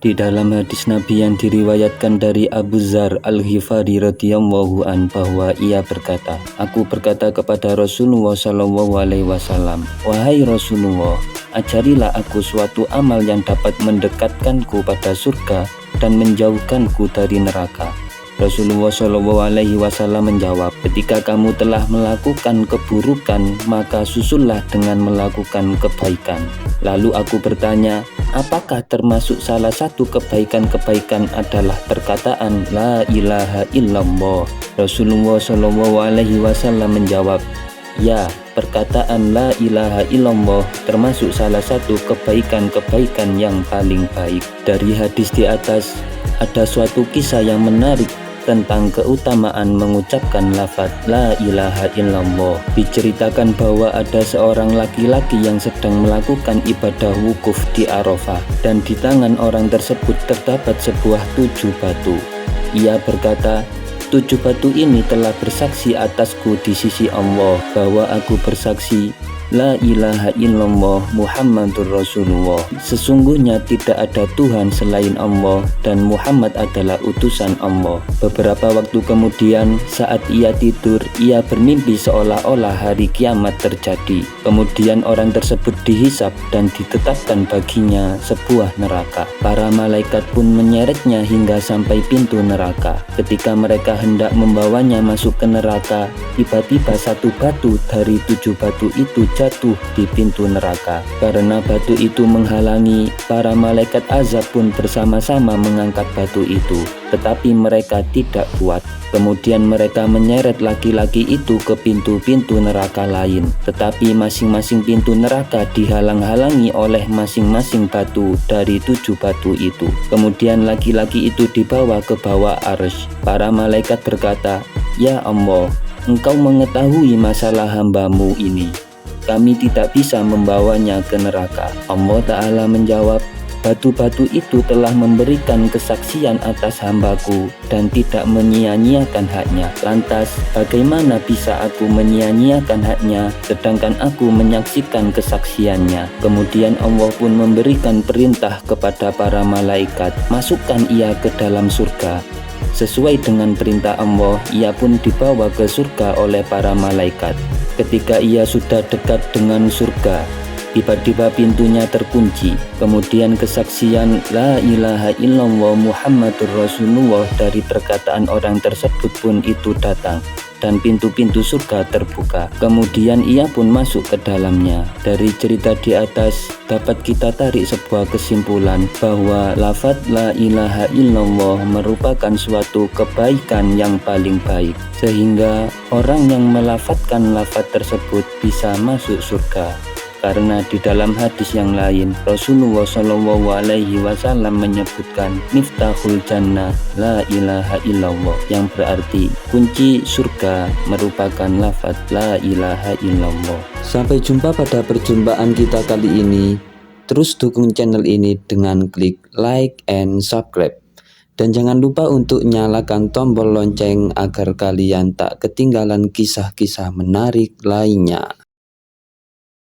Di dalam hadis Nabi yang diriwayatkan dari Abu Dzar Al-Ghifari radhiyallahu an bahwa ia berkata, aku berkata kepada Rasulullah sallallahu alaihi wasallam, wahai Rasulullah, ajarilah aku suatu amal yang dapat mendekatkanku pada surga dan menjauhkanku dari neraka. Rasulullah Shallallahu Alaihi Wasallam menjawab, ketika kamu telah melakukan keburukan, maka susullah dengan melakukan kebaikan. Lalu aku bertanya, apakah termasuk salah satu kebaikan-kebaikan adalah perkataan La ilaha illallah? Rasulullah Shallallahu Alaihi Wasallam menjawab, ya, perkataan La ilaha illallah termasuk salah satu kebaikan-kebaikan yang paling baik. Dari hadis di atas, ada suatu kisah yang menarik tentang keutamaan mengucapkan lafaz La ilaha illallah. Diceritakan bahwa ada seorang laki-laki yang sedang melakukan ibadah wukuf di Arafah, dan di tangan orang tersebut terdapat sebuah 7 batu. Ia berkata, 7 batu ini telah bersaksi atasku di sisi Allah bahwa aku bersaksi La ilaha illallah Muhammadur Rasulullah. Sesungguhnya tidak ada Tuhan selain Allah dan Muhammad adalah utusan Allah. Beberapa waktu kemudian saat ia tidur, ia bermimpi seolah-olah hari kiamat terjadi. Kemudian orang tersebut dihisap dan ditetapkan baginya sebuah neraka. Para malaikat pun menyeretnya hingga sampai pintu neraka. Ketika mereka hendak membawanya masuk ke neraka, tiba-tiba satu batu dari 7 batu itu jatuh di pintu neraka. Karena batu itu menghalangi, para malaikat azab pun bersama-sama mengangkat batu itu, tetapi mereka tidak kuat. Kemudian mereka menyeret laki-laki itu ke pintu-pintu neraka lain, tetapi masing-masing pintu neraka dihalang-halangi oleh masing-masing batu dari 7 batu itu. Kemudian laki-laki itu dibawa ke bawah arsy. Para malaikat berkata, ya Allah, Engkau mengetahui masalah hamba-Mu ini. Kami tidak bisa membawanya ke neraka. Allah Ta'ala menjawab, batu-batu itu telah memberikan kesaksian atas hambaku dan tidak menyia-nyiakan haknya. Lantas, bagaimana bisa aku menyia-nyiakan haknya sedangkan aku menyaksikan kesaksiannya? Kemudian Allah pun memberikan perintah kepada para malaikat, masukkan ia ke dalam surga. Sesuai dengan perintah Allah, ia pun dibawa ke surga oleh para malaikat. Ketika ia sudah dekat dengan surga, tiba-tiba pintunya terkunci. Kemudian kesaksian La ilaha illallah Muhammadur Rasulullah dari perkataan orang tersebut pun itu datang, dan pintu-pintu surga terbuka. Kemudian ia pun masuk ke dalamnya. Dari cerita di atas dapat kita tarik sebuah kesimpulan bahwa lafaz La ilaha illallah merupakan suatu kebaikan yang paling baik, sehingga orang yang melafadzkan lafaz tersebut bisa masuk surga. Karena di dalam hadis yang lain, Rasulullah Shallallahu Alaihi Wasallam menyebutkan Miftahul Jannah La ilaha illallah, yang berarti kunci surga merupakan lafaz La ilaha illallah. Sampai jumpa pada perjumpaan kita kali ini. Terus dukung channel ini dengan klik like and subscribe. Dan jangan lupa untuk nyalakan tombol lonceng agar kalian tak ketinggalan kisah-kisah menarik lainnya.